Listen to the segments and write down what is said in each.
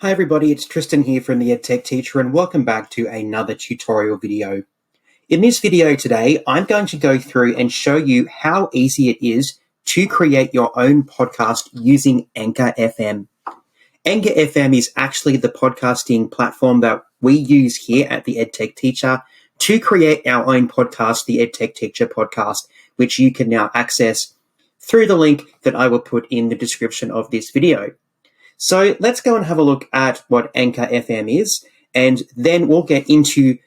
Hi everybody, it's Tristan here from the EdTech Teacher and welcome back to another tutorial video. In this video today, I'm going to go through and show you how easy it is to create your own podcast using Anchor FM. Anchor FM is actually the podcasting platform that we use here at the EdTech Teacher to create our own podcast, the EdTech Teacher podcast, which you can now access through the link that I will put in the description of this video. So let's go and have a look at what Anchor FM is, and then we'll get into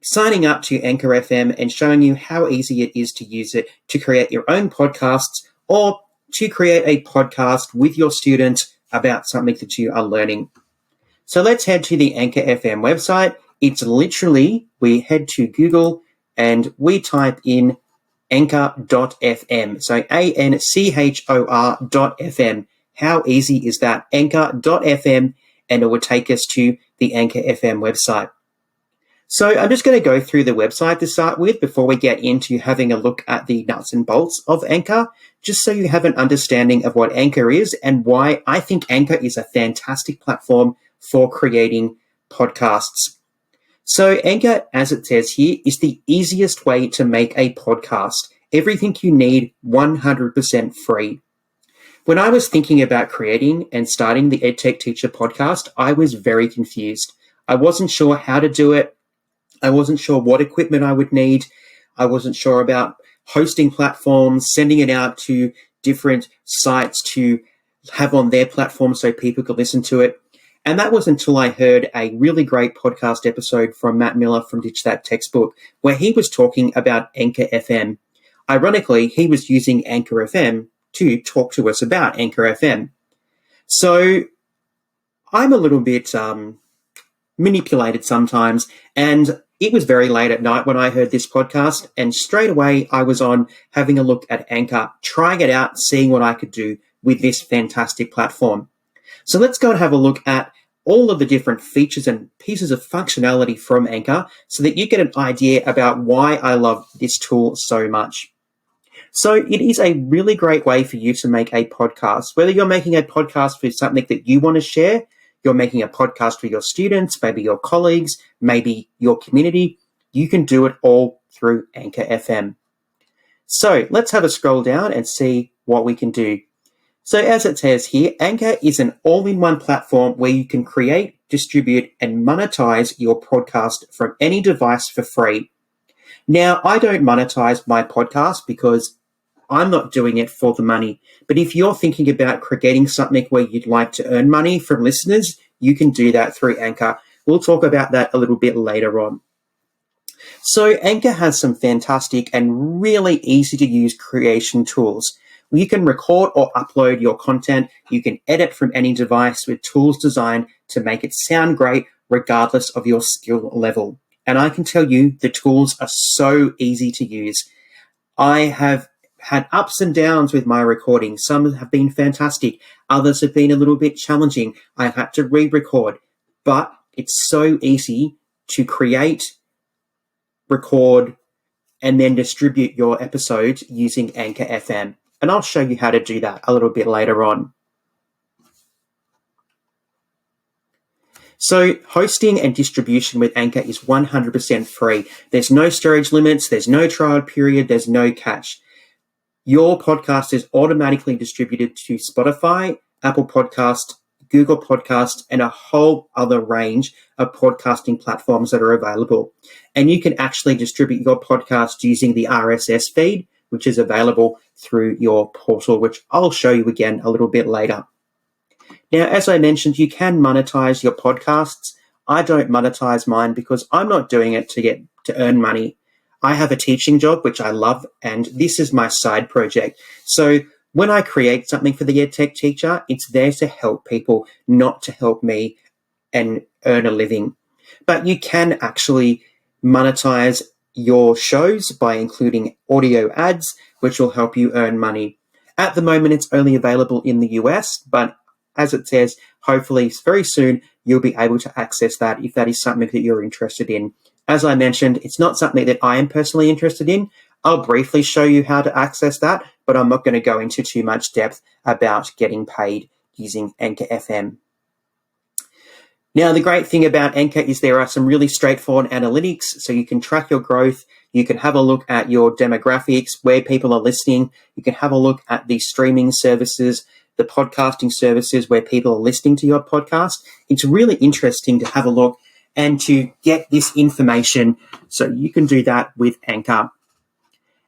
signing up to Anchor FM and showing you how easy it is to use it to create your own podcasts or to create a podcast with your students about something that you are learning. So let's head to the Anchor FM website. It's literally, we head to Google and we type in anchor.fm. So anchor.fm. How easy is that? Anchor.fm, and it will take us to the Anchor FM website. So I'm just going to go through the website to start with before we get into having a look at the nuts and bolts of Anchor, just so you have an understanding of what Anchor is and why I think Anchor is a fantastic platform for creating podcasts. So Anchor, as it says here, is the easiest way to make a podcast. Everything you need, 100% free. When I was thinking about creating and starting the EdTech Teacher podcast, I was very confused. I wasn't sure how to do it. I wasn't sure what equipment I would need. I wasn't sure about hosting platforms, sending it out to different sites to have on their platform so people could listen to it. And that was until I heard a really great podcast episode from Matt Miller from Ditch That Textbook, where he was talking about Anchor FM. Ironically, he was using Anchor FM to talk to us about Anchor FM. So I'm a little bit manipulated sometimes, and it was very late at night when I heard this podcast, and straight away I was on having a look at Anchor, trying it out, seeing what I could do with this fantastic platform. So let's go and have a look at all of the different features and pieces of functionality from Anchor so that you get an idea about why I love this tool so much. So it is a really great way for you to make a podcast. Whether you're making a podcast for something that you want to share, you're making a podcast for your students, maybe your colleagues, maybe your community, you can do it all through Anchor FM. So let's have a scroll down and see what we can do. So as it says here, Anchor is an all-in-one platform where you can create, distribute, and monetize your podcast from any device for free. Now, I don't monetize my podcast because I'm not doing it for the money. But if you're thinking about creating something where you'd like to earn money from listeners, you can do that through Anchor. We'll talk about that a little bit later on. So Anchor has some fantastic and really easy to use creation tools. You can record or upload your content. You can edit from any device with tools designed to make it sound great regardless of your skill level. And I can tell you the tools are so easy to use. I have had ups and downs with my recording. Some have been fantastic. Others have been a little bit challenging. I've had to re-record. But it's so easy to create, record, and then distribute your episodes using Anchor FM. And I'll show you how to do that a little bit later on. So hosting and distribution with Anchor is 100% free. There's no storage limits, there's no trial period, there's no catch. Your podcast is automatically distributed to Spotify, Apple Podcast, Google Podcast, and a whole other range of podcasting platforms that are available. And you can actually distribute your podcast using the RSS feed, which is available through your portal, which I'll show you again a little bit later. Now, as I mentioned, you can monetize your podcasts. I don't monetize mine because I'm not doing it to earn money. I have a teaching job, which I love, and this is my side project. So when I create something for the EdTech Teacher, it's there to help people, not to help me and earn a living. But you can actually monetize your shows by including audio ads, which will help you earn money. At the moment, it's only available in the US, but as it says, hopefully very soon you'll be able to access that if that is something that you're interested in. As I mentioned, it's not something that I am personally interested in. I'll briefly show you how to access that, but I'm not going to go into too much depth about getting paid using Anchor FM. Now, the great thing about Anchor is there are some really straightforward analytics, so you can track your growth. You can have a look at your demographics, where people are listening. You can have a look at the streaming services, the podcasting services where people are listening to your podcast. It's really interesting to have a look and to get this information, so you can do that with Anchor.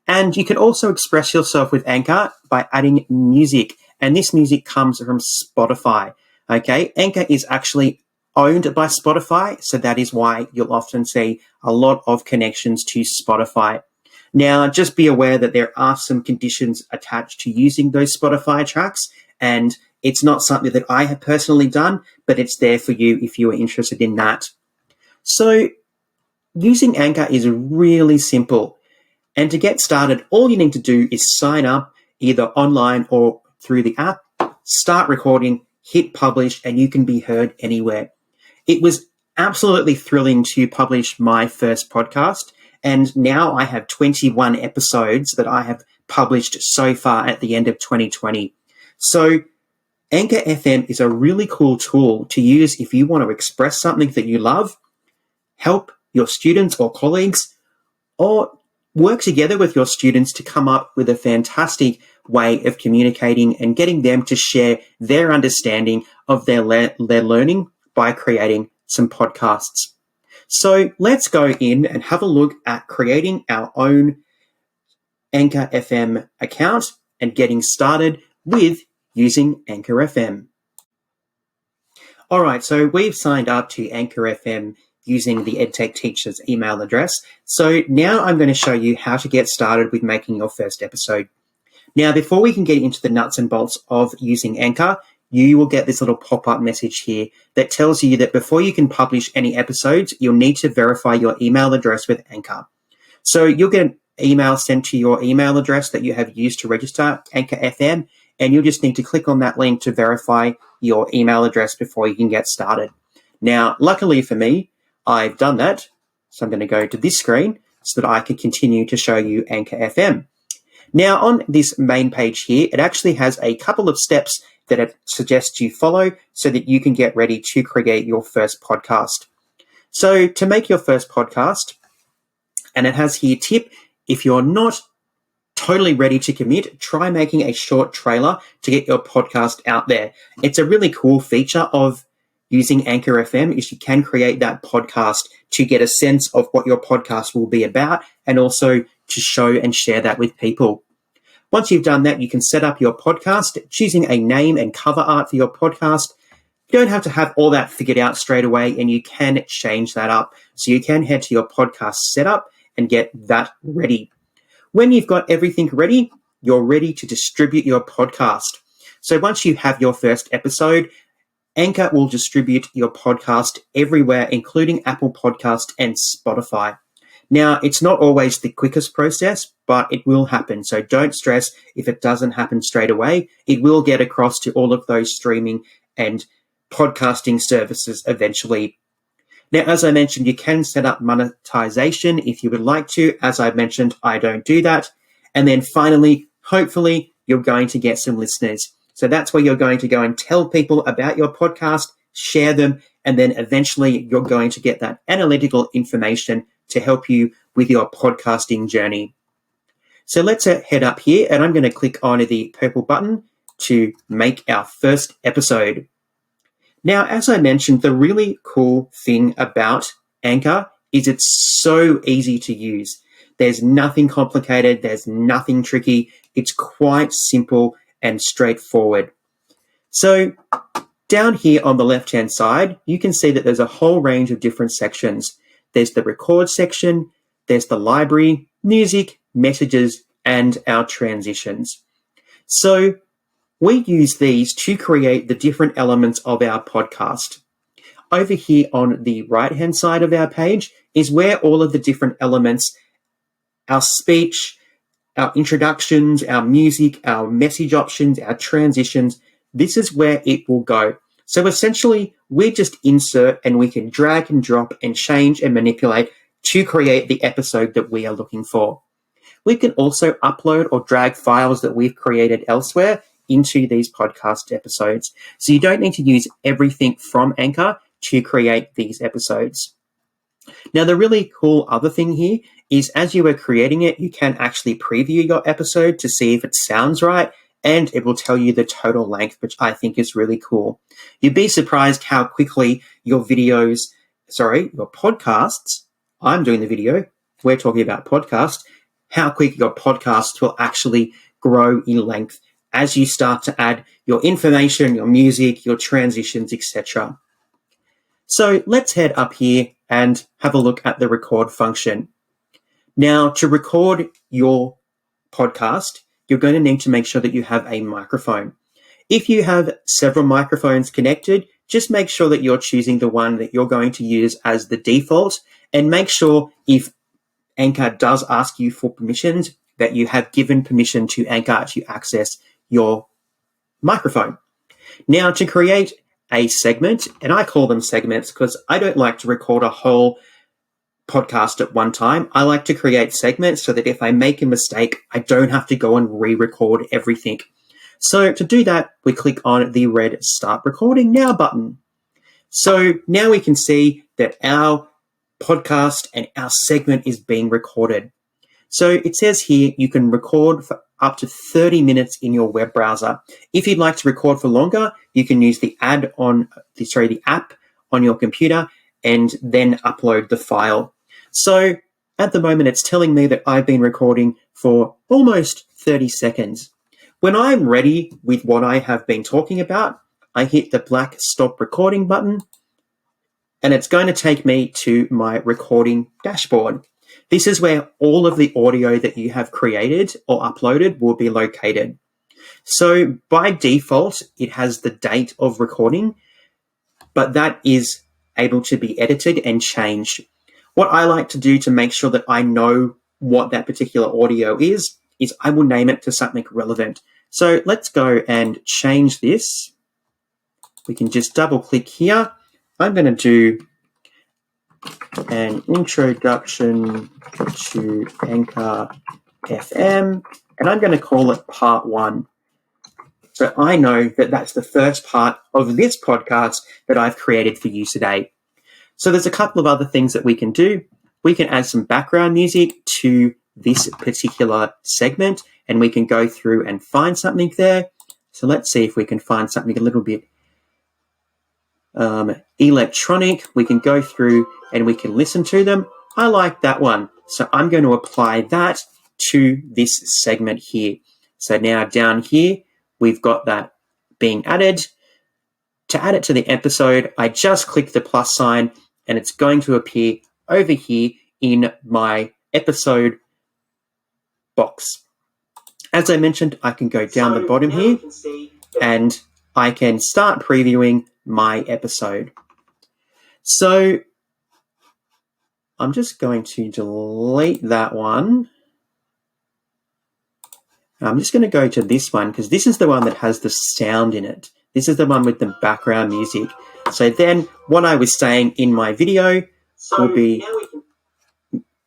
And you can also express yourself with Anchor by adding music, and this music comes from Spotify. Okay, Anchor is actually owned by Spotify, so that is why you'll often see a lot of connections to Spotify. Now, just be aware that there are some conditions attached to using those Spotify tracks, and it's not something that I have personally done, but it's there for you if you are interested in that. So, using Anchor is really simple. And to get started, all you need to do is sign up either online or through the app, start recording, hit publish, and you can be heard anywhere. It was absolutely thrilling to publish my first podcast, and now I have 21 episodes that I have published so far at the end of 2020. So Anchor FM is a really cool tool to use if you want to express something that you love, help your students or colleagues, or work together with your students to come up with a fantastic way of communicating and getting them to share their understanding of their learning by creating some podcasts. So let's go in and have a look at creating our own Anchor FM account and getting started with using Anchor FM. All right, so we've signed up to Anchor FM using the EdTech teacher's email address. So now I'm going to show you how to get started with making your first episode. Now, before we can get into the nuts and bolts of using Anchor, you will get this little pop-up message here that tells you that before you can publish any episodes, you'll need to verify your email address with Anchor. So you'll get an email sent to your email address that you have used to register Anchor FM, and you'll just need to click on that link to verify your email address before you can get started. Now, luckily for me, I've done that. So I'm going to go to this screen so that I can continue to show you Anchor FM. Now, on this main page here, it actually has a couple of steps that it suggests you follow so that you can get ready to create your first podcast. So to make your first podcast, and it has here tip, if you're not totally ready to commit, try making a short trailer to get your podcast out there. It's a really cool feature of using Anchor FM is you can create that podcast to get a sense of what your podcast will be about and also to show and share that with people. Once you've done that, you can set up your podcast, choosing a name and cover art for your podcast. You don't have to have all that figured out straight away, and you can change that up. So you can head to your podcast setup and get that ready. When you've got everything ready, you're ready to distribute your podcast. So once you have your first episode, Anchor will distribute your podcast everywhere, including Apple Podcast and Spotify. Now, it's not always the quickest process, but it will happen. So don't stress if it doesn't happen straight away. It will get across to all of those streaming and podcasting services eventually. Now, as I mentioned, you can set up monetization if you would like to. As I mentioned, I don't do that. And then finally, hopefully, you're going to get some listeners. So that's where you're going to go and tell people about your podcast, share them, and then eventually you're going to get that analytical information to help you with your podcasting journey. So let's head up here, and I'm going to click on the purple button to make our first episode. Now, as I mentioned, the really cool thing about Anchor is it's so easy to use. There's nothing complicated. There's nothing tricky. It's quite simple and straightforward. So down here on the left-hand side, you can see that there's a whole range of different sections. There's the record section, there's the library, music, messages, and our transitions. So we use these to create the different elements of our podcast. Over here on the right-hand side of our page is where all of the different elements, our speech, our introductions, our music, our message options, our transitions, this is where it will go. So essentially, we just insert and we can drag and drop and change and manipulate to create the episode that we are looking for. We can also upload or drag files that we've created elsewhere into these podcast episodes. So you don't need to use everything from Anchor to create these episodes. Now, the really cool other thing here is as you are creating it, you can actually preview your episode to see if it sounds right, and it will tell you the total length, which I think is really cool. You'd be surprised how quickly your podcasts, I'm doing the video, we're talking about podcasts, how quick your podcasts will actually grow in length as you start to add your information, your music, your transitions, etc. So let's head up here and have a look at the record function. Now, to record your podcast, you're going to need to make sure that you have a microphone. If you have several microphones connected, just make sure that you're choosing the one that you're going to use as the default, and make sure if Anchor does ask you for permissions, that you have given permission to Anchor to access your microphone. Now, to create a segment, and I call them segments because I don't like to record a whole podcast at one time. I like to create segments so that if I make a mistake, I don't have to go and re-record everything. So to do that, we click on the red Start Recording Now button. So now we can see that our podcast and our segment is being recorded. So it says here you can record for up to 30 minutes in your web browser. If you'd like to record for longer, you can use the app on your computer and then upload the file. So at the moment, it's telling me that I've been recording for almost 30 seconds. When I'm ready with what I have been talking about, I hit the black Stop Recording button, and it's going to take me to my recording dashboard. This is where all of the audio that you have created or uploaded will be located. So by default, it has the date of recording, but that is able to be edited and changed. What I like to do to make sure that I know what that particular audio is I will name it to something relevant. So let's go and change this. We can just double click here. I'm going to do an introduction to Anchor FM, and I'm going to call it part 1. So I know that that's the first part of this podcast that I've created for you today. So there's a couple of other things that we can do. We can add some background music to this particular segment, and we can go through and find something there. So let's see if we can find something a little bit electronic. We can go through and we can listen to them. I like that one. So I'm going to apply that to this segment here. So now down here, we've got that being added. To add it to the episode, I just click the plus sign and it's going to appear over here in my episode box. As I mentioned, I can go down the bottom here and I can start previewing my episode. So I'm just going to delete that one. I'm just going to go to this one because this is the one that has the sound in it. This is the one with the background music. So then what I was saying in my video will be,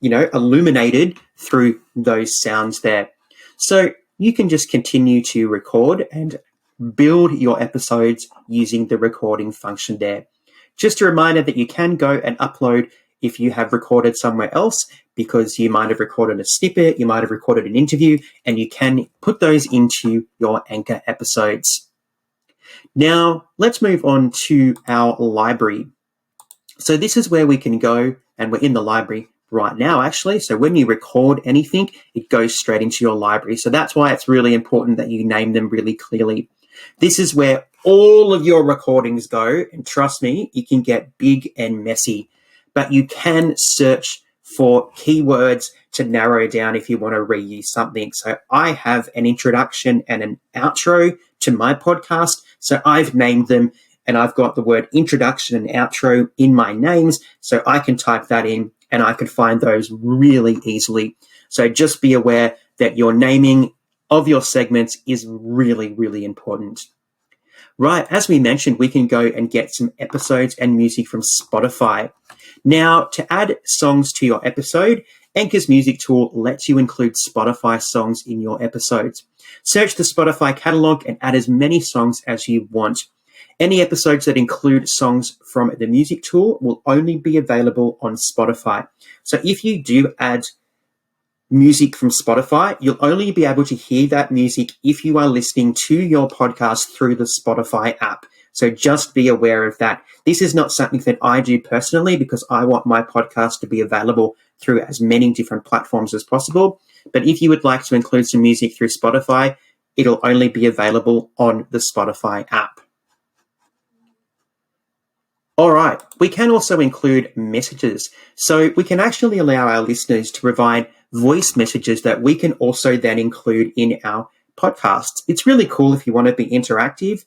illuminated through those sounds there. So you can just continue to record and build your episodes using the recording function there. Just a reminder that you can go and upload if you have recorded somewhere else, because you might have recorded a snippet, you might have recorded an interview, and you can put those into your Anchor episodes. Now, let's move on to our library. So this is where we can go, and we're in the library right now, actually. So when you record anything, it goes straight into your library. So that's why it's really important that you name them really clearly. This is where all of your recordings go, and trust me, it can get big and messy, but you can search for keywords to narrow down if you want to reuse something. So I have an introduction and an outro to my podcast. So I've named them, and I've got the word introduction and outro in my names. So I can type that in and I can find those really easily. So just be aware that your naming of your segments is really, really important. Right, as we mentioned, we can go and get some episodes and music from Spotify. Now, to add songs to your episode, Anchor's music tool lets you include Spotify songs in your episodes. Search the Spotify catalog and add as many songs as you want. Any episodes that include songs from the music tool will only be available on Spotify. So if you do add music from Spotify, you'll only be able to hear that music if you are listening to your podcast through the Spotify app. So just be aware of that. This is not something that I do personally because I want my podcast to be available through as many different platforms as possible. But if you would like to include some music through Spotify, it'll only be available on the Spotify app. All right, we can also include messages. So we can actually allow our listeners to provide voice messages that we can also then include in our podcasts. It's really cool if you want to be interactive,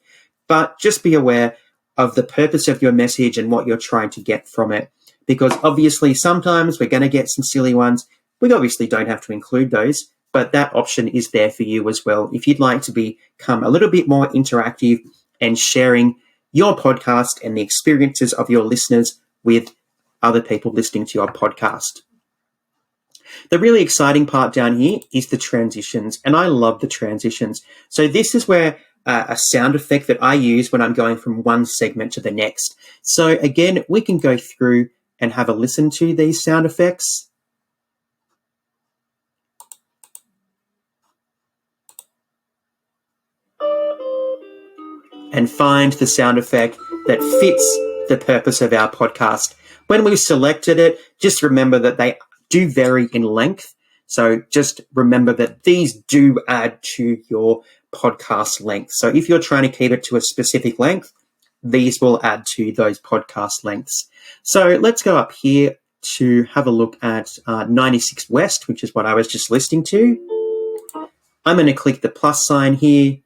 but just be aware of the purpose of your message and what you're trying to get from it. Because obviously sometimes we're going to get some silly ones. We obviously don't have to include those, but that option is there for you as well. If you'd like to become a little bit more interactive and sharing your podcast and the experiences of your listeners with other people listening to your podcast. The really exciting part down here is the transitions, and I love the transitions. So this is where a sound effect that I use when I'm going from one segment to the next. So again, we can go through and have a listen to these sound effects. And find the sound effect that fits the purpose of our podcast. When we've selected it, just remember that they do vary in length. So just remember that these do add to your podcast length. So if you're trying to keep it to a specific length, these will add to those podcast lengths. So let's go up here to have a look at 96 West, which is what I was just listening to. I'm going to click the plus sign here,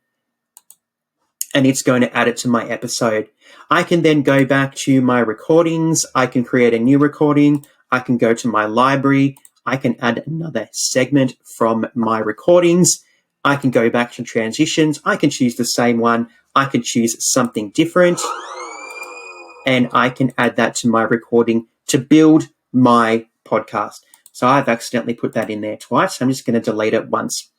and it's going to add it to my episode. I can then go back to my recordings. I can create a new recording. I can go to my library. I can add another segment from my recordings. I can go back to transitions. I can choose the same one. I can choose something different. And I can add that to my recording to build my podcast. So I've accidentally put that in there twice. I'm just going to delete it once.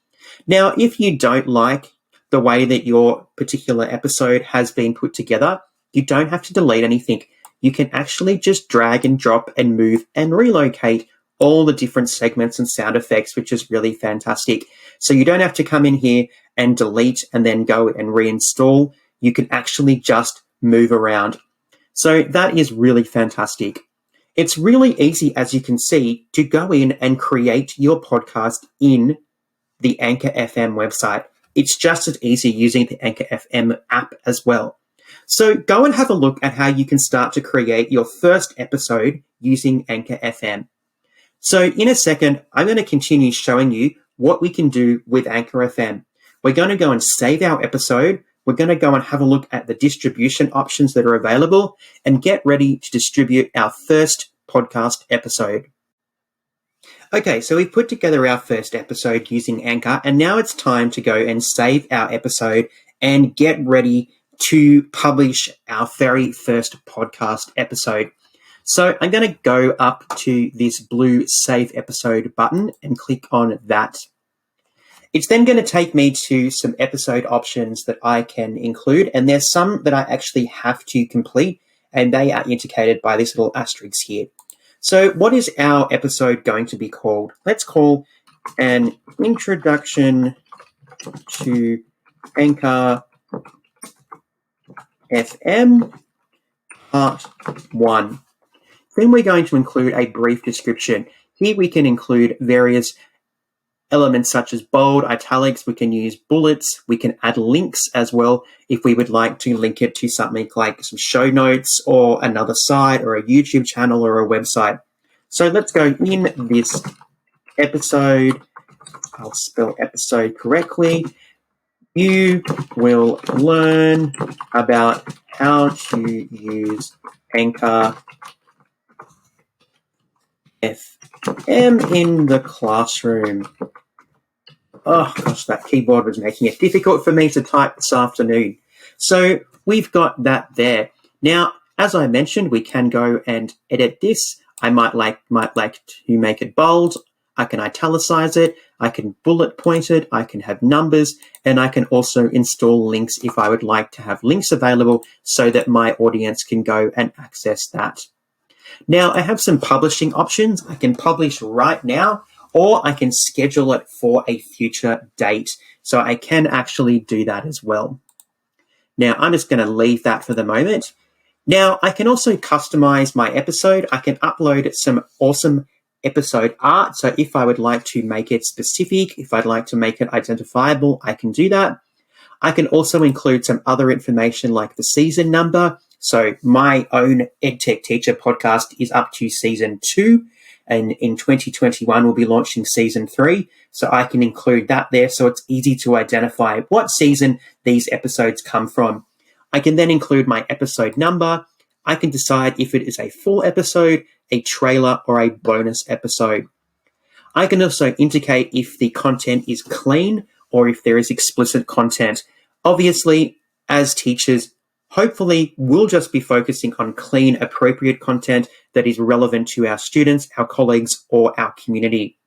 Now, if you don't like the way that your particular episode has been put together, you don't have to delete anything. You can actually just drag and drop and move and relocate all the different segments and sound effects, which is really fantastic. So you don't have to come in here and delete and then go and reinstall. You can actually just move around. So that is really fantastic. It's really easy, as you can see, to go in and create your podcast in the Anchor FM website. It's just as easy using the Anchor FM app as well. So go and have a look at how you can start to create your first episode using Anchor FM. So in a second, I'm going to continue showing you what we can do with Anchor FM. We're going to go and save our episode. We're going to go and have a look at the distribution options that are available and get ready to distribute our first podcast episode. Okay, so we've put together our first episode using Anchor, and now it's time to go and save our episode and get ready to publish our very first podcast episode. So I'm going to go up to this blue Save Episode button and click on that. It's then going to take me to some episode options that I can include, and there's some that I actually have to complete, and they are indicated by this little asterisk here. So what is our episode going to be called? Let's call an Introduction to Anchor FM Part 1. Then we're going to include a brief description. Here we can include various elements such as bold, italics. We can use bullets. We can add links as well if we would like to link it to something like some show notes or another site or a YouTube channel or a website. So let's go in this episode. I'll spell episode correctly. You will learn about how to use Anchor FM in the classroom. Oh gosh, that keyboard was making it difficult for me to type this afternoon. So we've got that there. Now, as I mentioned, we can go and edit this. I might like to make it bold. I can italicize it, I can bullet point it, I can have numbers, and I can also install links if I would like to have links available so that my audience can go and access that. Now, I have some publishing options. I can publish right now, or I can schedule it for a future date. So I can actually do that as well. Now, I'm just going to leave that for the moment. Now, I can also customize my episode. I can upload some awesome episode art. So if I would like to make it specific, if I'd like to make it identifiable, I can do that. I can also include some other information like the season number. So my own EdTech Teacher podcast is up to season 2, and in 2021 we'll be launching season 3. So I can include that there so it's easy to identify what season these episodes come from. I can then include my episode number. I can decide if it is a full episode, a trailer, or a bonus episode. I can also indicate if the content is clean or if there is explicit content. Obviously, as teachers, hopefully we'll just be focusing on clean, appropriate content that is relevant to our students, our colleagues, or our community.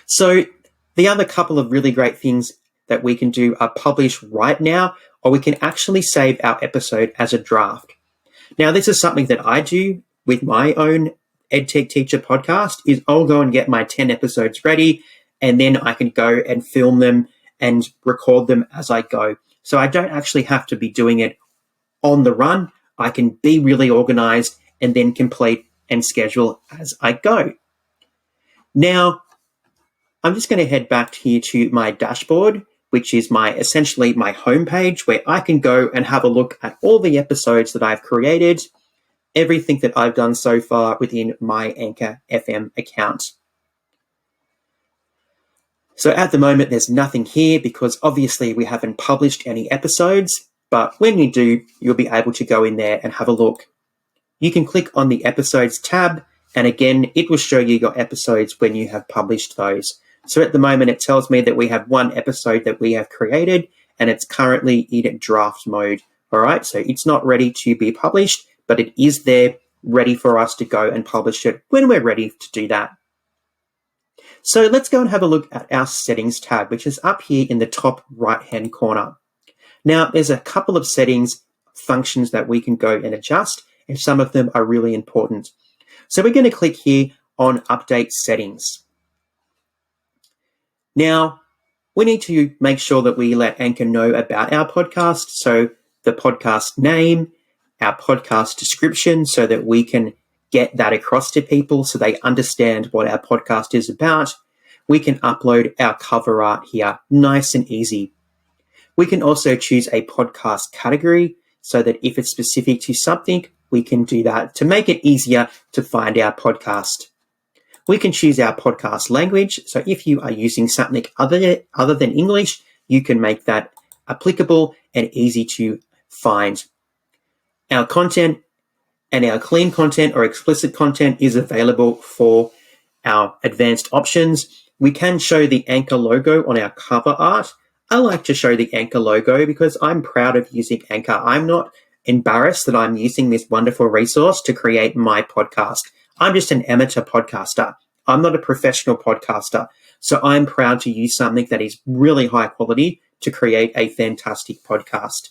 So the other couple of really great things that we can do are publish right now, or we can actually save our episode as a draft. Now, this is something that I do with my own EdTech Teacher podcast, is I'll go and get my 10 episodes ready, and then I can go and film them and record them as I go. So I don't actually have to be doing it on the run. I can be really organized and then complete and schedule as I go. Now, I'm just going to head back here to my dashboard, which is essentially my homepage, where I can go and have a look at all the episodes that I've created, everything that I've done so far within my Anchor FM account. So at the moment, there's nothing here because obviously we haven't published any episodes, but when you do, you'll be able to go in there and have a look. You can click on the episodes tab, and again, it will show you your episodes when you have published those. So at the moment, it tells me that we have one episode that we have created, and it's currently in draft mode. All right, so it's not ready to be published, but it is there ready for us to go and publish it when we're ready to do that. So let's go and have a look at our settings tab, which is up here in the top right-hand corner. Now, there's a couple of settings functions that we can go and adjust, and some of them are really important. So we're going to click here on Update Settings. Now, we need to make sure that we let Anchor know about our podcast. So the podcast name, our podcast description, so that we can get that across to people so they understand what our podcast is about. We can upload our cover art here, nice and easy. We can also choose a podcast category so that if it's specific to something, we can do that to make it easier to find our podcast. We can choose our podcast language. So if you are using something other than English, you can make that applicable and easy to find. Our content and our clean content or explicit content is available for our advanced options. We can show the Anchor logo on our cover art. I like to show the Anchor logo because I'm proud of using Anchor. I'm not embarrassed that I'm using this wonderful resource to create my podcast. I'm just an amateur podcaster. I'm not a professional podcaster. So I'm proud to use something that is really high quality to create a fantastic podcast.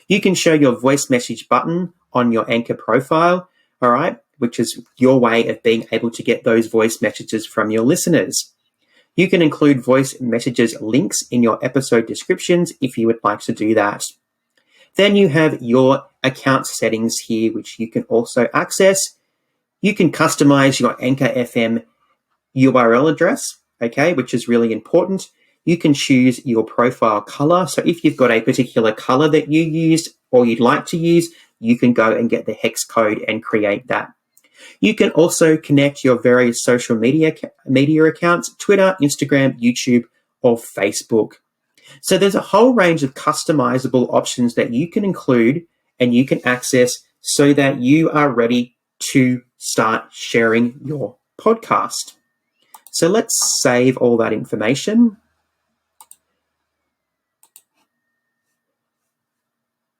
You can show your voice message button on your Anchor profile, all right, which is your way of being able to get those voice messages from your listeners. You can include voice messages links in your episode descriptions if you would like to do that. Then you have your account settings here, which you can also access. You can customize your Anchor FM URL address, okay, which is really important. You can choose your profile color. So if you've got a particular color that you used or you'd like to use, you can go and get the hex code and create that. You can also connect your various social media accounts, Twitter, Instagram, YouTube, or Facebook. So there's a whole range of customizable options that you can include and you can access so that you are ready to start sharing your podcast. So let's save all that information.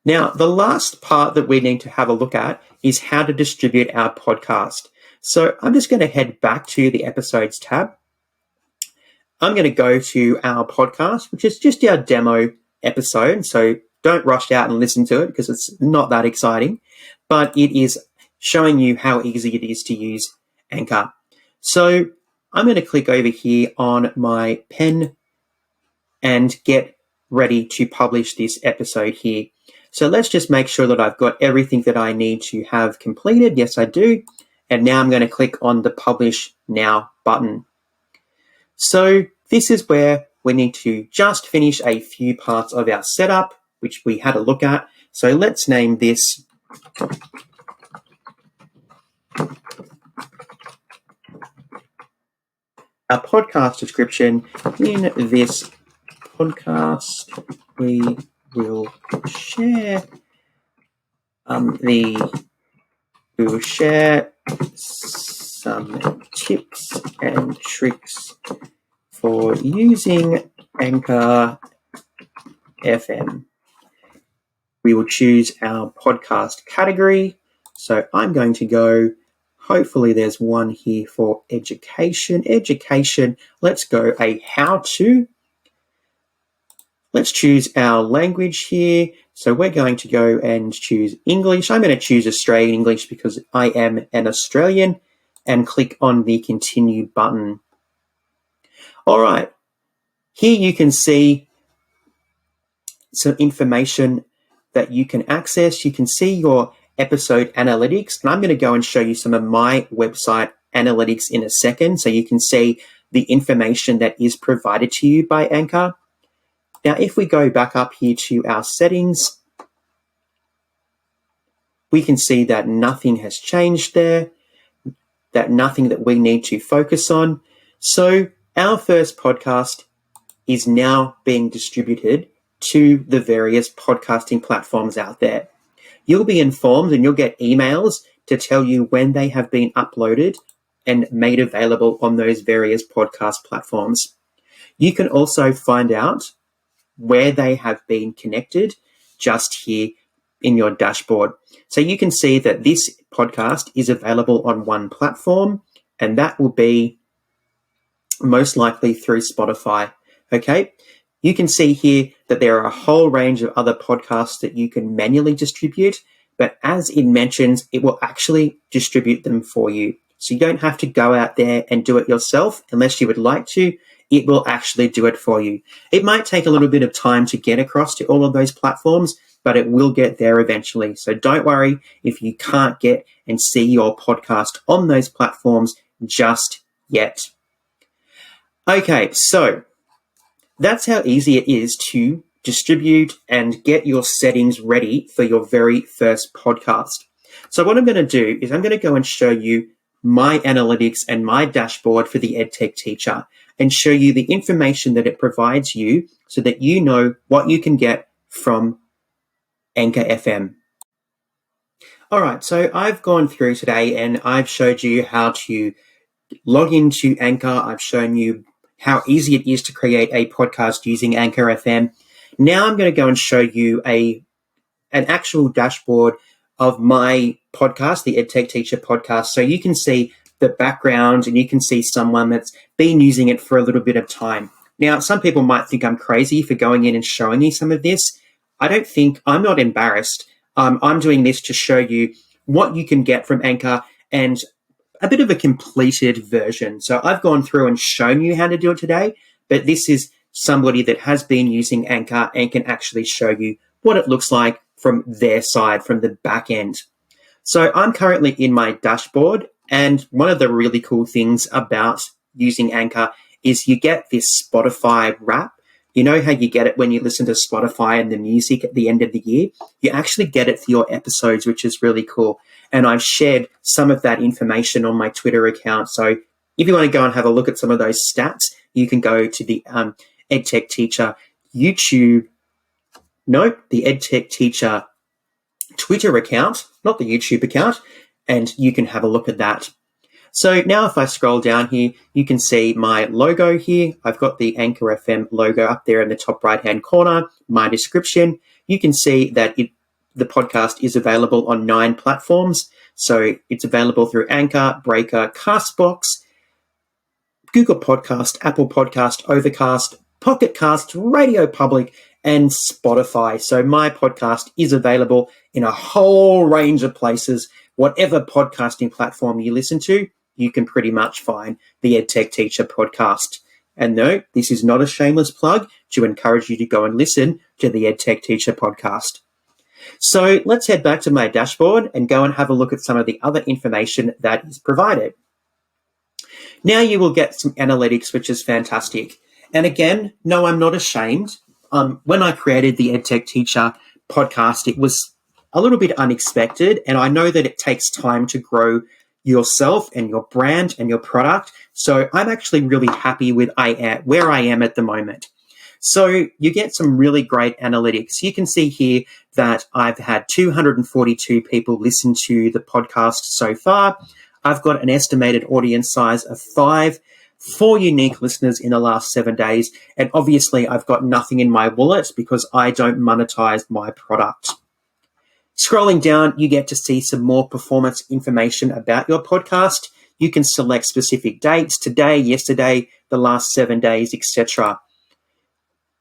Now, the last part that we need to have a look at is how to distribute our podcast. So I'm just going to head back to the episodes tab. I'm going to go to our podcast, which is just our demo episode. So don't rush out and listen to it because it's not that exciting, but it is showing you how easy it is to use Anchor. So I'm going to click over here on my pen and get ready to publish this episode here. So let's just make sure that I've got everything that I need to have completed. Yes, I do. And now I'm going to click on the Publish Now button. So this is where we need to just finish a few parts of our setup, which we had a look at. So let's name this our podcast description. In this podcast, we will share we will share some tips and tricks for using Anchor FM. We will choose our podcast category. So I'm going to go, hopefully there's one here for education. Education, let's go a how-to. Let's choose our language here. So we're going to go and choose English. I'm going to choose Australian English because I am an Australian, and click on the continue button. All right, here you can see some information that you can access. You can see your episode analytics, and I'm going to go and show you some of my website analytics in a second so you can see the information that is provided to you by Anchor. Now, if we go back up here to our settings, we can see that nothing has changed there, that nothing that we need to focus on. So our first podcast is now being distributed to the various podcasting platforms out there. You'll be informed and you'll get emails to tell you when they have been uploaded and made available on those various podcast platforms. You can also find out where they have been connected just here in your dashboard. So you can see that this podcast is available on one platform, and that will be most likely through Spotify. Okay. You can see here that there are a whole range of other podcasts that you can manually distribute, but as it mentions, it will actually distribute them for you. So you don't have to go out there and do it yourself unless you would like to. It will actually do it for you. It might take a little bit of time to get across to all of those platforms, but it will get there eventually. So don't worry if you can't get and see your podcast on those platforms just yet. Okay, so that's how easy it is to distribute and get your settings ready for your very first podcast. So what I'm going to do is I'm going to go and show you my analytics and my dashboard for the EdTech Teacher and show you the information that it provides you so that you know what you can get from Anchor FM. All right, so I've gone through today and I've showed you how to log into Anchor. I've shown you how easy it is to create a podcast using Anchor FM. Now I'm going to go and show you an actual dashboard of my podcast, the EdTech Teacher podcast, so you can see the background and you can see someone that's been using it for a little bit of time. Now, some people might think I'm crazy for going in and showing you some of this. I'm not embarrassed. I'm doing this to show you what you can get from Anchor and a bit of a completed version. So I've gone through and shown you how to do it today, but this is somebody that has been using Anchor and can actually show you what it looks like from their side, from the back end. So I'm currently in my dashboard, and one of the really cool things about using Anchor is you get this Spotify wrap. You know how you get it when you listen to Spotify and the music at the end of the year? You actually get it for your episodes, which is really cool. And I've shared some of that information on my Twitter account. So if you want to go and have a look at some of those stats, you can go to the EdTech Teacher the EdTech Teacher Twitter account, not the YouTube account, and you can have a look at that. So now if I scroll down here, you can see my logo here. I've got the Anchor FM logo up there in the top right-hand corner, my description. You can see that the podcast is available on 9 platforms. So it's available through Anchor, Breaker, Castbox, Google Podcast, Apple Podcast, Overcast, Pocket Cast, Radio Public, and Spotify. So my podcast is available in a whole range of places. Whatever podcasting platform you listen to, you can pretty much find the EdTech Teacher podcast. And no, this is not a shameless plug to encourage you to go and listen to the EdTech Teacher podcast. So let's head back to my dashboard and go and have a look at some of the other information that is provided. Now you will get some analytics, which is fantastic. And again, no, I'm not ashamed. When I created the EdTech Teacher podcast, it was a little bit unexpected, and I know that it takes time to grow yourself and your brand and your product. So I'm actually really happy with where I am at the moment. So you get some really great analytics. You can see here that I've had 242 people listen to the podcast so far. I've got an estimated audience size of 4 unique listeners in the last 7 days. And obviously I've got nothing in my wallet because I don't monetize my product. Scrolling down, you get to see some more performance information about your podcast. You can select specific dates, today, yesterday, the last 7 days, etc.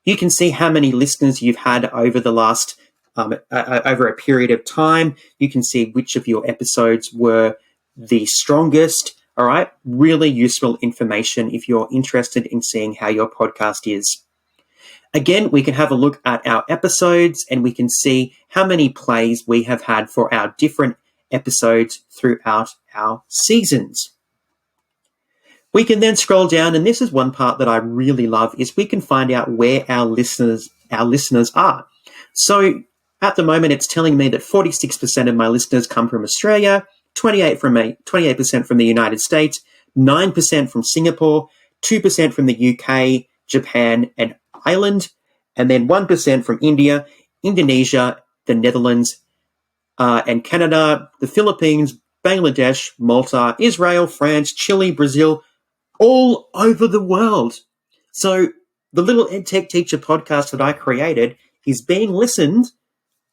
You can see how many listeners you've had over the last, over a period of time. You can see which of your episodes were the strongest. All right, really useful information if you're interested in seeing how your podcast is. Again, we can have a look at our episodes and we can see how many plays we have had for our different episodes throughout our seasons. We can then scroll down, and this is one part that I really love, is we can find out where our listeners are. So at the moment, it's telling me that 46% of my listeners come from Australia, 28% from the United States, 9% from Singapore, 2% from the UK, Japan, and Ireland, and then 1% from India, Indonesia, the Netherlands, and Canada, the Philippines, Bangladesh, Malta, Israel, France, Chile, Brazil, all over the world. So the little EdTech Teacher podcast that I created is being listened,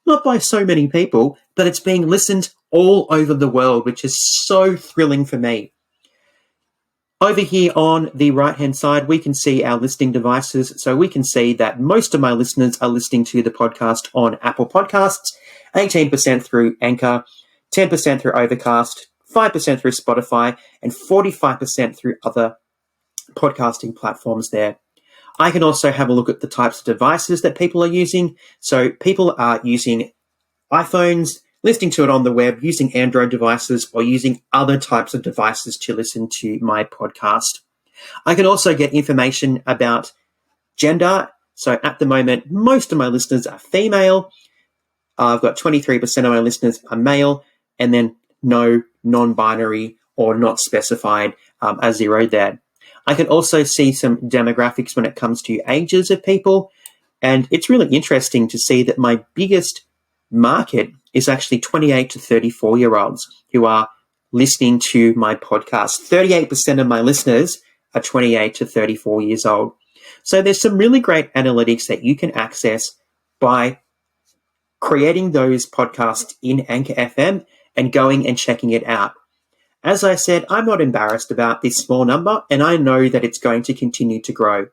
not by so many people, but it's being listened all over the world, which is so thrilling for me. Over here on the right-hand side, we can see our listening devices. So we can see that most of my listeners are listening to the podcast on Apple Podcasts, 18% through Anchor, 10% through Overcast, 5% through Spotify, and 45% through other podcasting platforms there. I can also have a look at the types of devices that people are using. So people are using iPhones, listening to it on the web, using Android devices, or using other types of devices to listen to my podcast. I can also get information about gender. So at the moment, most of my listeners are female. I've got 23% of my listeners are male, and then no non-binary or not specified a 0 there. I can also see some demographics when it comes to ages of people, and it's really interesting to see that my biggest market is actually 28 to 34-year-olds who are listening to my podcast. 38% of my listeners are 28 to 34 years old. So there's some really great analytics that you can access by creating those podcasts in Anchor FM and going and checking it out. As I said, I'm not embarrassed about this small number, and I know that it's going to continue to grow.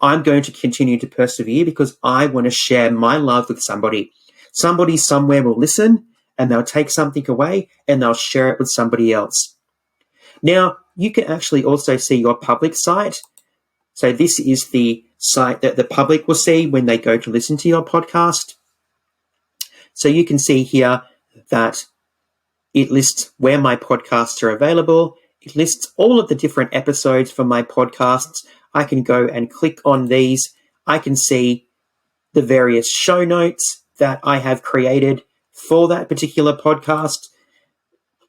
I'm going to continue to persevere because I want to share my love with somebody. Somebody somewhere will listen, and they'll take something away, and they'll share it with somebody else. Now, you can actually also see your public site. So this is the site that the public will see when they go to listen to your podcast. So you can see here that it lists where my podcasts are available. It lists all of the different episodes for my podcasts. I can go and click on these. I can see the various show notes that I have created for that particular podcast,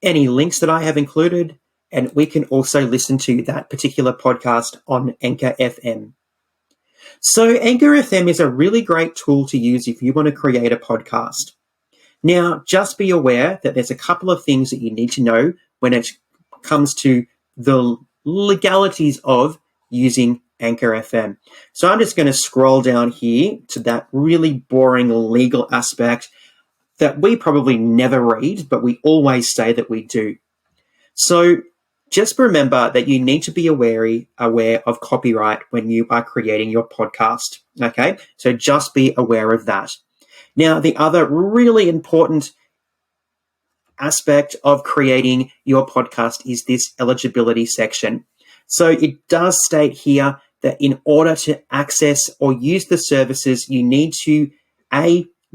any links that I have included, and we can also listen to that particular podcast on Anchor FM. So Anchor FM is a really great tool to use if you want to create a podcast. Now, just be aware that there's a couple of things that you need to know when it comes to the legalities of using Anchor FM. So I'm just going to scroll down here to that really boring legal aspect. that we probably never read, but we always say that we do. So just remember that you need to be aware of copyright when you are creating your podcast, okay? So just be aware of that. Now, the other really important aspect of creating your podcast is this eligibility section. So it does state here that in order to access or use the services, you need to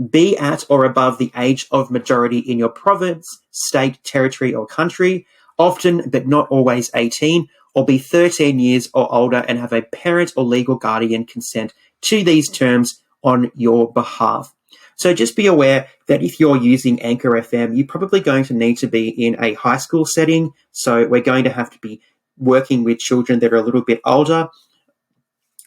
be at or above the age of majority in your province, state, territory, or country, often but not always 18, or be 13 years or older and have a parent or legal guardian consent to these terms on your behalf. So just be aware that if you're using Anchor FM, you're probably going to need to be in a high school setting. So we're going to have to be working with children that are a little bit older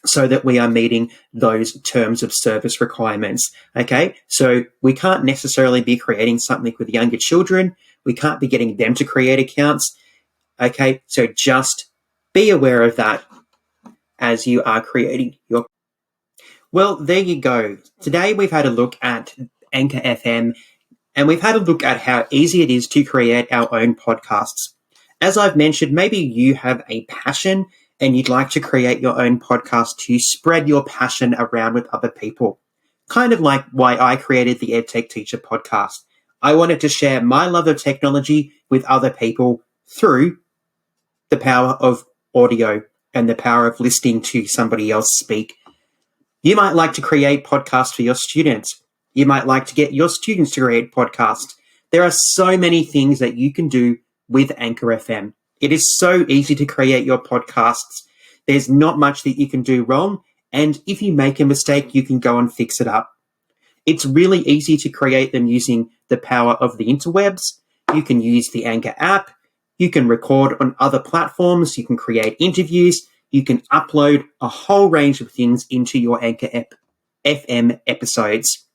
so that we are meeting those terms of service requirements. Okay, so we can't necessarily be creating something with younger children. We can't be getting them to create accounts. Okay, so just be aware of that as you are creating your. Well, there you go. Today we've had a look at Anchor FM and we've had a look at how easy it is to create our own podcasts. As I've mentioned, maybe you have a passion and you'd like to create your own podcast to spread your passion around with other people. Kind of like why I created the EdTech Teacher podcast. I wanted to share my love of technology with other people through the power of audio and the power of listening to somebody else speak. You might like to create podcasts for your students. You might like to get your students to create podcasts. There are so many things that you can do with Anchor FM. It is so easy to create your podcasts. There's not much that you can do wrong. And if you make a mistake, you can go and fix it up. It's really easy to create them using the power of the interwebs. You can use the Anchor app. You can record on other platforms. You can create interviews. You can upload a whole range of things into your Anchor FM episodes.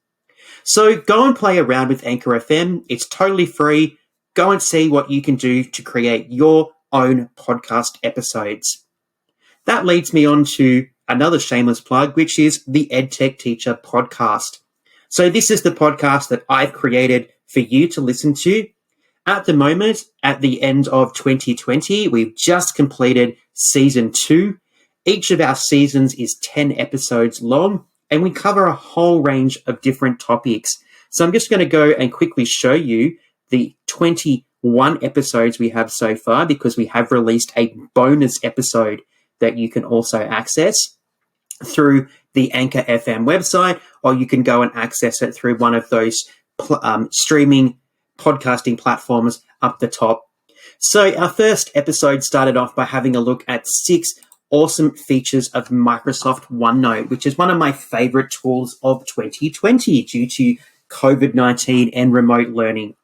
So go and play around with Anchor FM. It's totally free. Go and see what you can do to create your own podcast episodes. That leads me on to another shameless plug, which is the EdTech Teacher podcast. So this is the podcast that I've created for you to listen to. At the moment, at the end of 2020, we've just completed season 2. Each of our seasons is 10 episodes long, and we cover a whole range of different topics. So I'm just going to go and quickly show you the 21 episodes we have so far, because we have released a bonus episode that you can also access through the Anchor FM website, or you can go and access it through one of those streaming podcasting platforms up the top. So our first episode started off by having a look at 6 awesome features of Microsoft OneNote, which is one of my favorite tools of 2020 due to COVID-19 and remote learning.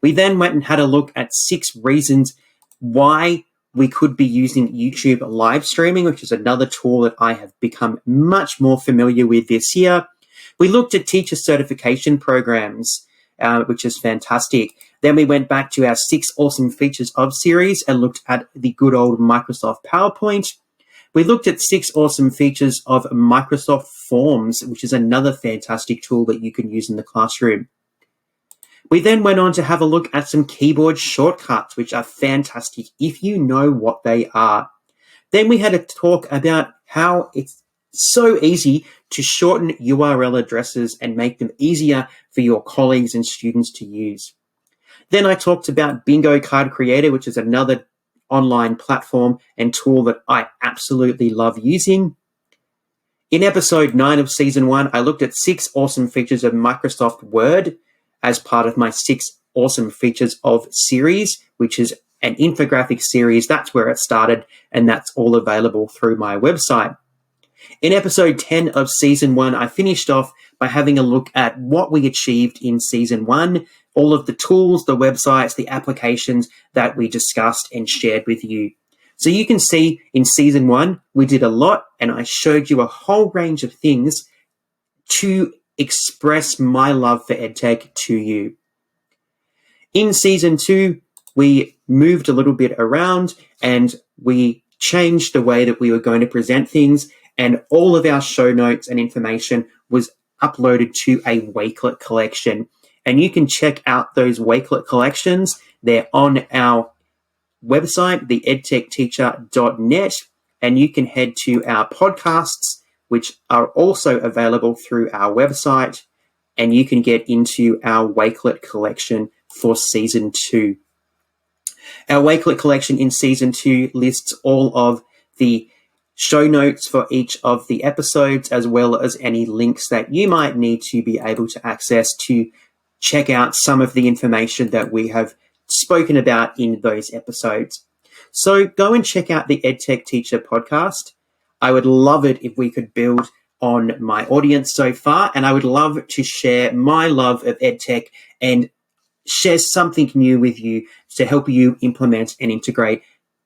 We then went and had a look at 6 reasons why we could be using YouTube live streaming, which is another tool that I have become much more familiar with this year. We looked at teacher certification programs, which is fantastic. Then we went back to our 6 awesome features of series and looked at the good old Microsoft PowerPoint. We looked at 6 awesome features of Microsoft Forms, which is another fantastic tool that you can use in the classroom. We then went on to have a look at some keyboard shortcuts, which are fantastic if you know what they are. Then we had a talk about how it's so easy to shorten URL addresses and make them easier for your colleagues and students to use. Then I talked about Bingo Card Creator, which is another online platform and tool that I absolutely love using. In episode 9 of season 1, I looked at 6 awesome features of Microsoft Word as part of my 6 awesome features of series, which is an infographic series. That's where it started, and that's all available through my website. In episode 10 of season 1, I finished off by having a look at what we achieved in season 1, all of the tools, the websites, the applications that we discussed and shared with you. So you can see in season 1, we did a lot, and I showed you a whole range of things to express my love for EdTech to you. In season 2, we moved a little bit around and we changed the way that we were going to present things, and all of our show notes and information was uploaded to a Wakelet collection. And you can check out those wakelet collections. They're on our website, theedtechteacher.net, and you can head to our podcasts, which are also available through our website, and you can get into our wakelet collection for Season 2. Our wakelet collection in Season 2 lists all of the show notes for each of the episodes, as well as any links that you might need to be able to access to check out some of the information that we have spoken about in those episodes. So go and check out the EdTech Teacher podcast. I would love it if we could build on my audience so far, and I would love to share my love of EdTech and share something new with you to help you implement and integrate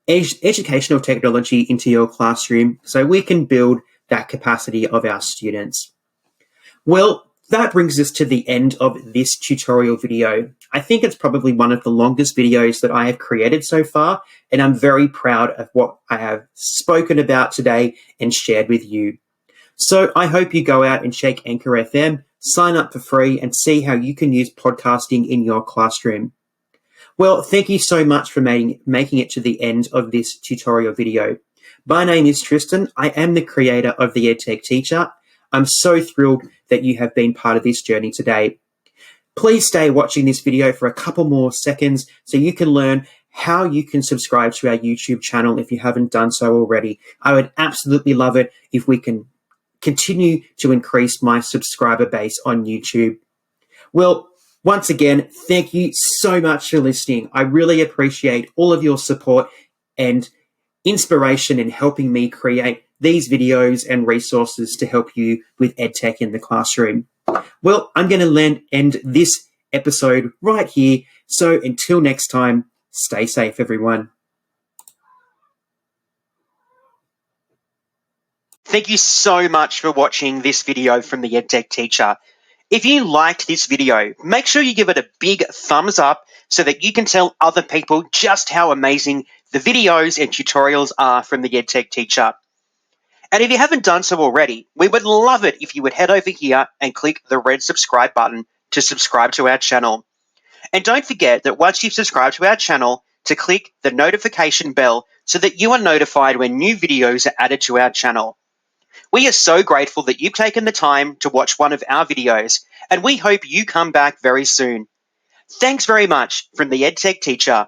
educational technology into your classroom so we can build that capacity of our students. Well, that brings us to the end of this tutorial video. I think it's probably one of the longest videos that I have created so far, and I'm very proud of what I have spoken about today and shared with you. So I hope you go out and check Anchor FM, sign up for free, and see how you can use podcasting in your classroom. Well, thank you so much for making it to the end of this tutorial video. My name is Tristan. I am the creator of the EdTech Teacher. I'm so thrilled that you have been part of this journey today. Please stay watching this video for a couple more seconds so you can learn how you can subscribe to our YouTube channel if you haven't done so already. I would absolutely love it if we can continue to increase my subscriber base on YouTube. Well, once again, thank you so much for listening. I really appreciate all of your support and inspiration in helping me create these videos and resources to help you with EdTech in the classroom. Well, I'm going to end this episode right here. So until next time, stay safe, everyone. Thank you so much for watching this video from the EdTech Teacher. If you liked this video, make sure you give it a big thumbs up so that you can tell other people just how amazing the videos and tutorials are from the EdTech Teacher. And if you haven't done so already, we would love it if you would head over here and click the red subscribe button to subscribe to our channel. And don't forget that once you've subscribed to our channel, to click the notification bell so that you are notified when new videos are added to our channel. We are so grateful that you've taken the time to watch one of our videos, and we hope you come back very soon. Thanks very much from the EdTech Teacher.